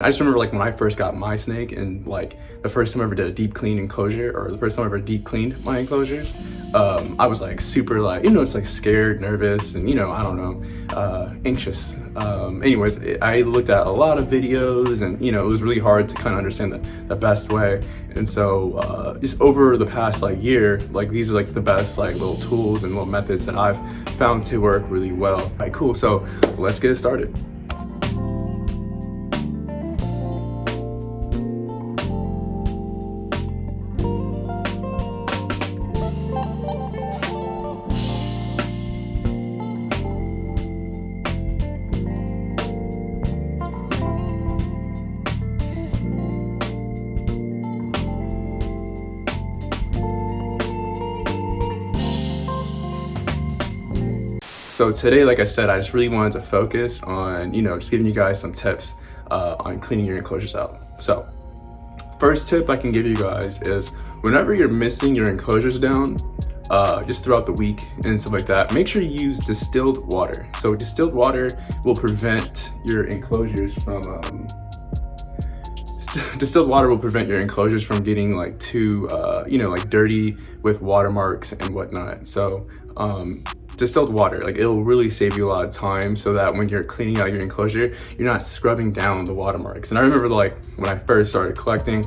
I just remember like when I first got my snake and like the first time I ever did a deep clean enclosure, or the first time I ever deep cleaned my enclosures, I was like super like, it's like scared, nervous, and I don't know, anxious. Anyways, I looked at a lot of videos, and it was really hard to kind of understand the best way. And so just over the past like year, like these are like the best like little tools and little methods that I've found to work really well. All right, cool. So let's get it started. So today, like I said, I just really wanted to focus on, just giving you guys some tips on cleaning your enclosures out. So first tip I can give you guys is whenever you're missing your enclosures down, just throughout the week and stuff like that, make sure you use distilled water. So distilled water will prevent your enclosures from, getting like too, like dirty with watermarks and whatnot. So, distilled water, like it'll really save you a lot of time so that when you're cleaning out your enclosure, you're not scrubbing down the watermarks. And I remember like when I first started collecting,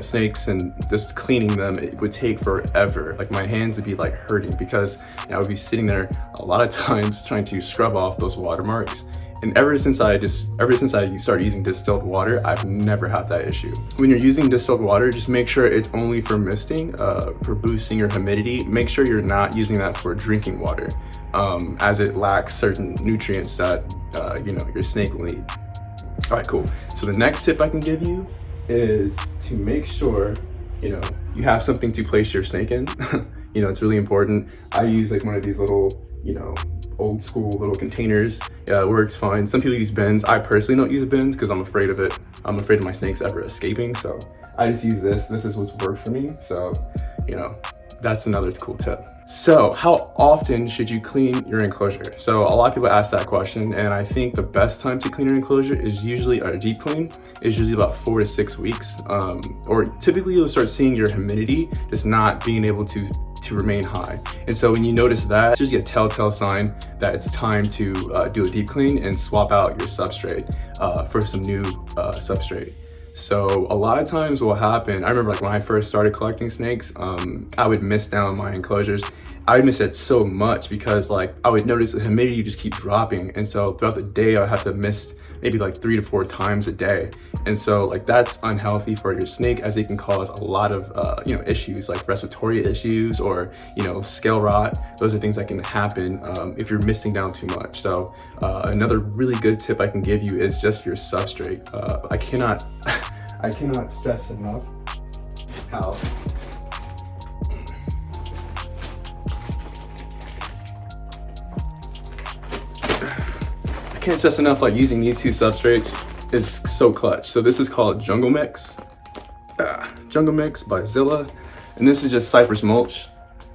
snakes and just cleaning them, it would take forever. Like my hands would be like hurting because I would be sitting there a lot of times trying to scrub off those watermarks. And ever since I started using distilled water, I've never had that issue. When you're using distilled water, just make sure it's only for misting, for boosting your humidity. Make sure you're not using that for drinking water, as it lacks certain nutrients that, your snake will need. All right, cool. So the next tip I can give you is to make sure, you have something to place your snake in. It's really important. I use like one of these little, old school little containers. Yeah, it works fine. Some people use bins. I personally don't use bins because I'm afraid of it. I'm afraid of my snakes ever escaping. So I just use this. This is what's worked for me. So, that's another cool tip. So how often should you clean your enclosure? So a lot of people ask that question, and I think the best time to clean your enclosure is usually a deep clean is usually about 4 to 6 weeks. Or typically you'll start seeing your humidity just not being able to remain high. And so when you notice that, just get a telltale sign that it's time to do a deep clean and swap out your substrate for some new substrate. So a lot of times what will happen, I remember like when I first started collecting snakes, I would miss down my enclosures. I would miss it so much because like I would notice the humidity just keep dropping. And so throughout the day, I would have to mist maybe like 3 to 4 times a day. And so like that's unhealthy for your snake, as it can cause a lot of, issues like respiratory issues or, scale rot. Those are things that can happen if you're misting down too much. So another really good tip I can give you is just your substrate. I cannot stress enough how like using these two substrates is so clutch. So this is called Jungle Mix by Zilla, and this is just cypress mulch.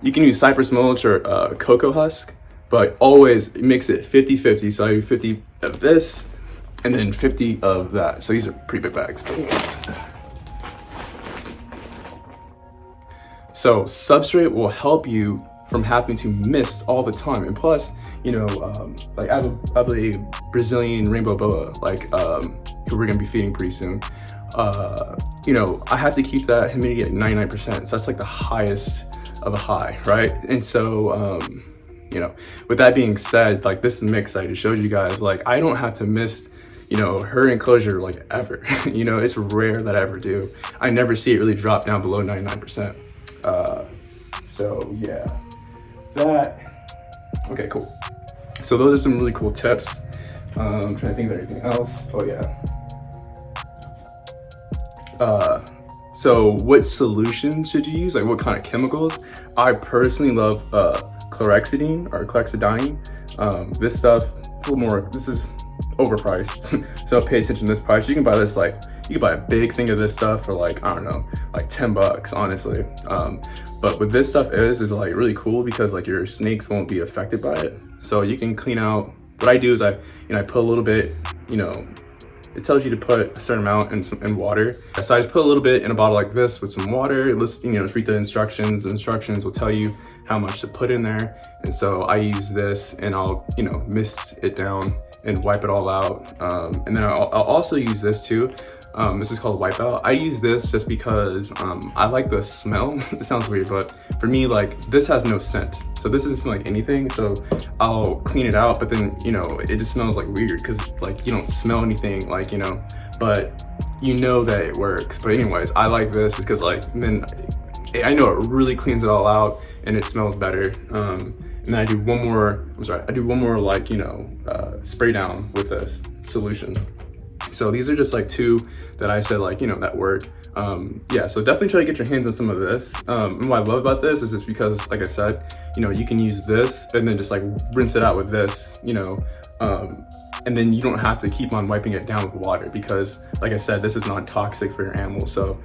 You can use cypress mulch or cocoa husk, but always mix it 50-50. So I do 50 of this and then 50 of that. So these are pretty big bags. So substrate will help you from having to mist all the time. And plus, like I have a Brazilian Rainbow Boa, who we're gonna be feeding pretty soon. I have to keep that humidity at 99%. So that's like the highest of a high, right? And so, with that being said, like this mix I just showed you guys, like I don't have to mist, her enclosure like ever. It's rare that I ever do. I never see it really drop down below 99%. So yeah, okay, cool. So those are some really cool tips. I'm trying to think of anything else. Oh yeah. So what solutions should you use? Like what kind of chemicals? I personally love chlorhexidine or chlorhexidine. This stuff, a little more, this is overpriced. So pay attention to this price. You can buy this you can buy a big thing of this stuff for like, I don't know, like $10, honestly. But what this stuff is like really cool because like your snakes won't be affected by it. So you can clean out, what I do is I put a little bit, it tells you to put a certain amount in water. So I just put a little bit in a bottle like this with some water. Listen, you know, read the instructions. The instructions will tell you how much to put in there. And so I use this, and I'll, you know, mist it down and wipe it all out. And then I'll also use this too. This is called Wipeout. I use this just because I like the smell. It sounds weird, but for me, like, this has no scent. So this doesn't smell like anything. So I'll clean it out, but then, you know, it just smells like weird because like you don't smell anything, like, you know, but you know that it works. But anyways, I like this because like, then I know it really cleans it all out and it smells better. And then I do one more like, you know, spray down with this solution. So these are just like two that I said, like, you know, that work. Yeah, so definitely try to get your hands on some of this. And what I love about this is just because, like I said, you know, you can use this and then just like rinse it out with this, you know, and then you don't have to keep on wiping it down with water because, like I said, this is not toxic for your animal. So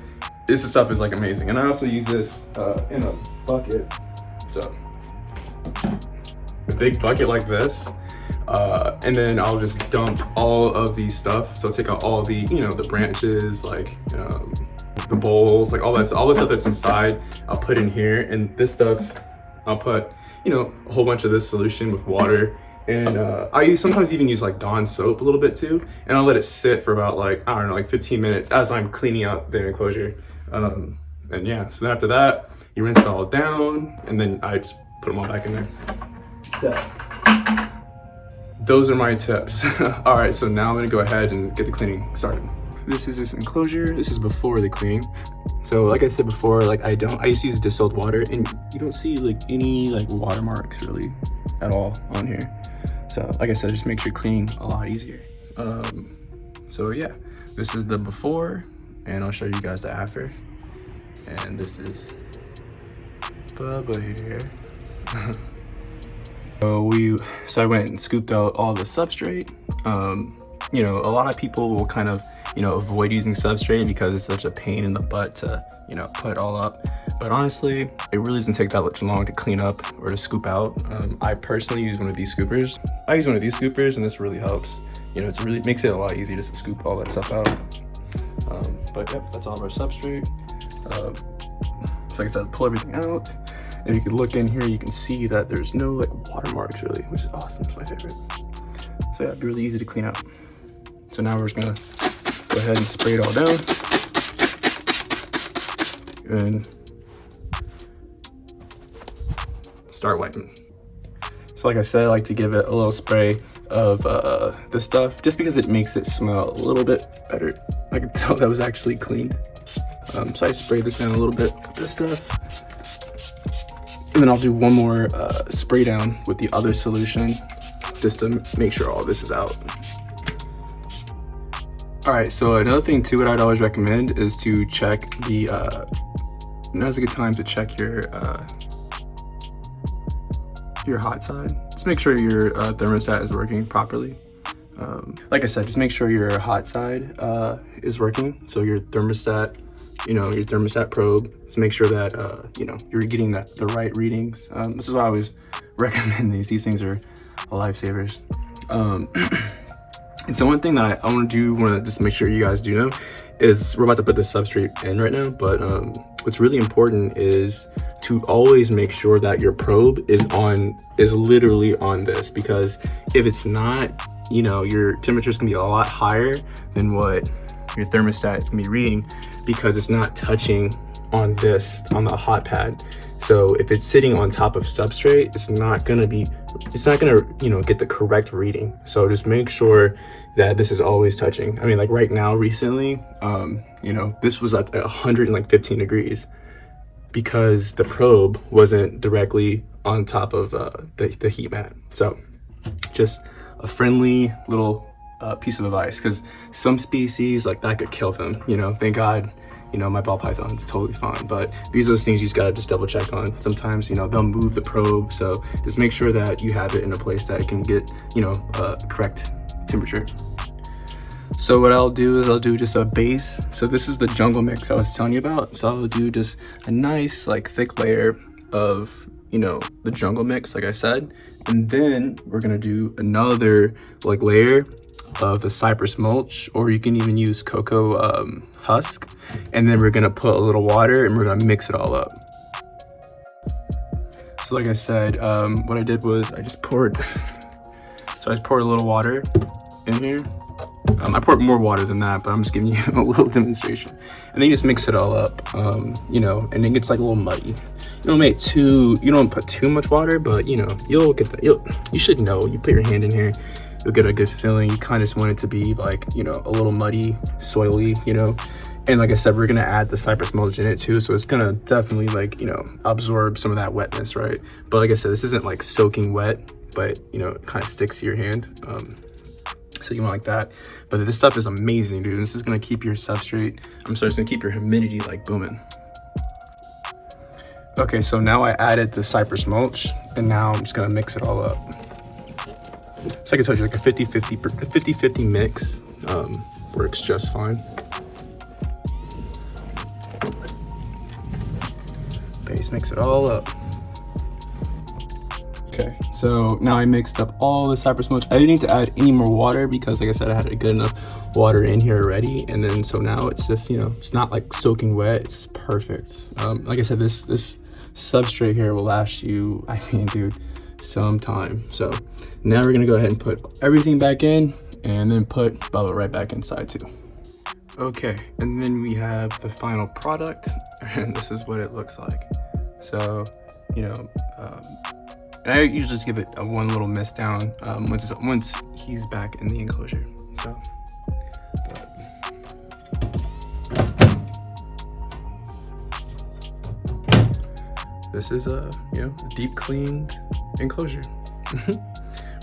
this stuff is like amazing. And I also use this in a bucket. So a big bucket like this. And then I'll just dump all of these stuff. So take out all the, you know, the branches, like the bowls, like all the stuff that's inside, I'll put in here. And this stuff, I'll put, you know, a whole bunch of this solution with water. And I sometimes even use like Dawn soap a little bit too. And I'll let it sit for about like, I don't know, like 15 minutes as I'm cleaning out the enclosure. And yeah, so then after that, you rinse it all down, and then I just put them all back in there. So those are my tips. All right, so now I'm gonna go ahead and get the cleaning started. This is this enclosure. This is before the cleaning. So like I said before, like I used to use distilled water, and you don't see like any like watermarks really at all on here. So like I said, just makes your cleaning a lot easier. So yeah, this is the before, and I'll show you guys the after. And this is Bubba here. So I went and scooped out all the substrate. You know, a lot of people will kind of, you know, avoid using substrate because it's such a pain in the butt to, you know, put all up. But honestly, it really doesn't take that much long to clean up or to scoop out. I personally use one of these scoopers. I use one of these scoopers, and this really helps. You know, it really makes it a lot easier just to scoop all that stuff out. But yep, that's all of our substrate. So like I said, pull everything out. And you can look in here, you can see that there's no like watermarks really, which is awesome. It's my favorite. So yeah, really easy to clean out. So now we're just gonna go ahead and spray it all down. And start wiping. So like I said, I like to give it a little spray of this stuff just because it makes it smell a little bit better. I can tell that was actually cleaned. So I spray this down a little bit with this stuff. And then I'll do one more spray down with the other solution just to make sure all this is out. All right, so another thing too, what I'd always recommend is to check the, now's a good time to check your hot side. Just make sure your thermostat is working properly. Like I said, just make sure your hot side is working. So your thermostat, you know, your thermostat probe, just make sure that, you know, you're getting the right readings. This is why I always recommend these. These things are lifesavers. And so one thing that I want to just make sure you guys do know is we're about to put the substrate in right now, but what's really important is to always make sure that your probe is literally on this, because if it's not, you know, your temperature is gonna be a lot higher than what your thermostat is gonna be reading because it's not touching on the hot pad. So if it's sitting on top of substrate, it's not gonna, you know, get the correct reading. So just make sure that this is always touching. I mean, like right now, recently, you know, this was at 115 degrees because the probe wasn't directly on top of the heat mat. So just a friendly little piece of advice, because some species like that could kill them. You know, thank God, you know, my ball python is totally fine, but these are those things you just gotta just double check on. Sometimes, you know, they'll move the probe, so just make sure that you have it in a place that it can get, you know, correct temperature. So what I'll do is I'll do just a base. So this is the jungle mix I was telling you about. So I'll do just a nice like thick layer of, you know, the jungle mix, like I said, and then we're gonna do another like layer of the cypress mulch, or you can even use cocoa husk, and then we're gonna put a little water and we're gonna mix it all up. So like I said, what I did was I just poured a little water in here. I poured more water than that, but I'm just giving you a little demonstration. And then you just mix it all up, you know, and it gets like a little muddy. You don't put too much water, but you know, you'll get the, you should know, you put your hand in here, you'll get a good feeling. You kind of just want it to be like, you know, a little muddy, soily, you know. And like I said, we're gonna add the cypress mulch in it too, so it's gonna definitely, like, you know, absorb some of that wetness, right? But like I said, this isn't like soaking wet, but you know, it kind of sticks to your hand. So you want like that. But this stuff is amazing, dude. This is gonna keep your substrate, it's gonna keep your humidity like booming. Okay, so now I added the cypress mulch, and now I'm just gonna mix it all up. So like I told you, like a 50-50 mix works just fine. Just mix it all up. Okay, so now I mixed up all the cypress mulch. I didn't need to add any more water because, like I said, I had a good enough water in here already. And then so now it's just, you know, it's not like soaking wet. It's perfect. Like I said, this substrate here will last you, I mean, dude, some time. So now we're gonna go ahead and put everything back in, and then put Bubba right back inside too. Okay, and then we have the final product, and this is what it looks like. So, you know, and I usually just give it a one little mist down once he's back in the enclosure. So, this is a, you know, deep cleaned enclosure.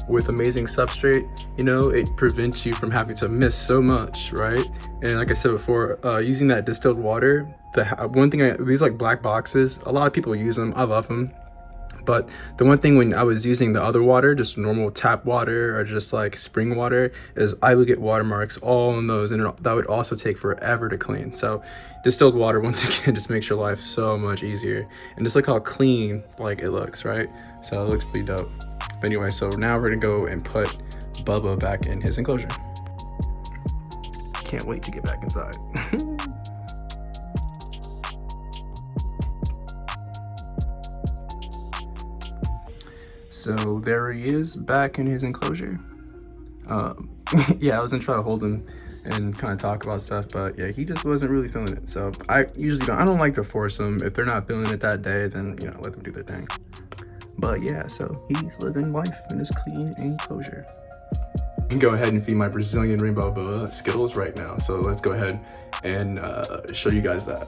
With amazing substrate, you know, it prevents you from having to miss so much, right? And like I said before, using that distilled water, these like black boxes, a lot of people use them. I love them. But the one thing when I was using the other water, just normal tap water or just like spring water, is I would get watermarks all on those, and that would also take forever to clean. So distilled water, once again, just makes your life so much easier. And just look how clean like it looks, right? So it looks pretty dope. But anyway, so now we're gonna go and put Bubba back in his enclosure. Can't wait to get back inside. So there he is, back in his enclosure. Yeah, I was gonna try to hold him and kind of talk about stuff, but yeah, he just wasn't really feeling it. So I don't like to force them. If they're not feeling it that day, then, you know, let them do their thing. But yeah, so he's living life in his clean enclosure. I can go ahead and feed my Brazilian Rainbow Boa Skittles right now. So let's go ahead and show you guys that.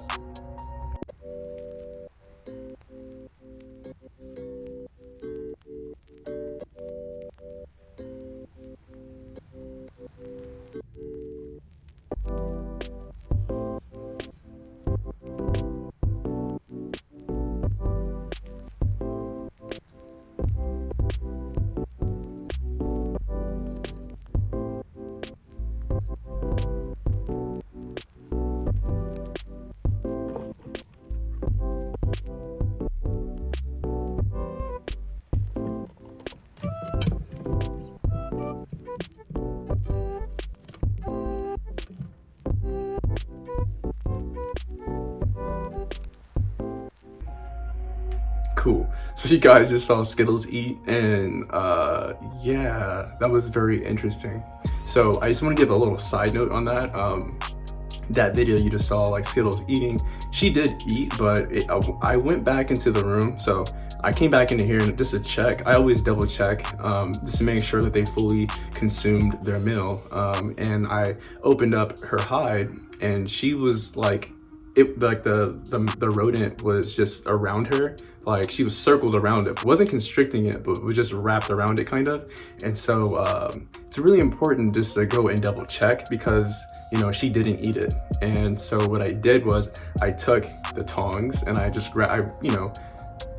Cool. So you guys just saw Skittles eat, and yeah, that was very interesting. So I just want to give a little side note on that. That video you just saw, like Skittles eating, she did eat, but I went back into the room. So I came back into here just to check. I always double check just to make sure that they fully consumed their meal. And I opened up her hide, and she was like, the rodent was just around her. Like, she was circled around it, wasn't constricting it, but was just wrapped around it kind of. And so it's really important just to go and double check, because, you know, she didn't eat it. And so what I did was I took the tongs and I just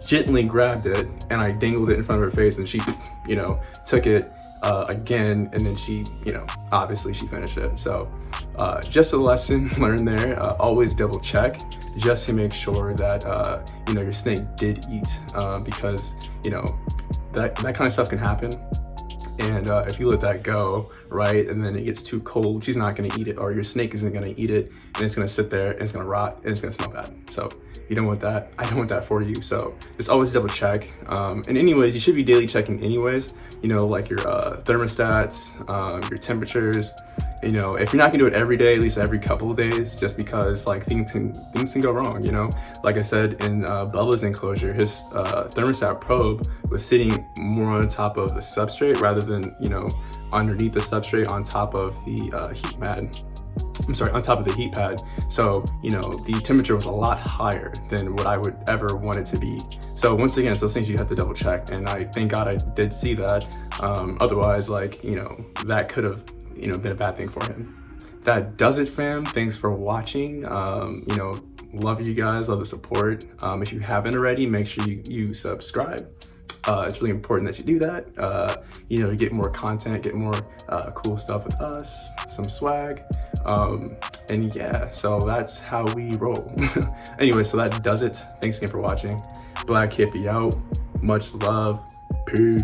gently grabbed it and I dangled it in front of her face, and she, you know, took it again, and then she, you know, obviously she finished it. So just a lesson learned there. Always double check just to make sure that you know, your snake did eat, because you know that kind of stuff can happen. And if you let that go, right, and then it gets too cold, she's not gonna eat it, or your snake isn't gonna eat it, and it's gonna sit there, and it's gonna rot, and it's gonna smell bad. So you don't want that. I don't want that for you. So just always double check. And anyways, you should be daily checking anyways, you know, like your thermostats, your temperatures. You know, if you're not gonna do it every day, at least every couple of days, just because like things can go wrong, you know. Like I said in Bubba's enclosure, his thermostat probe was sitting more on top of the substrate rather than, you know, underneath the substrate on top of the heat pad. I'm sorry, on top of the heat pad. So, you know, the temperature was a lot higher than what I would ever want it to be. So once again, it's those things you have to double check. And I thank God I did see that. Otherwise, like, you know, that could have, you know, been a bad thing for him. That does it, fam. Thanks for watching. You know, love you guys, love the support. If you haven't already, make sure you subscribe. It's really important that you do that. You know, get more content, get more cool stuff with us, some swag. And yeah, so that's how we roll. Anyway, so that does it. Thanks again for watching. Blkhippiee out. Much love. Peace.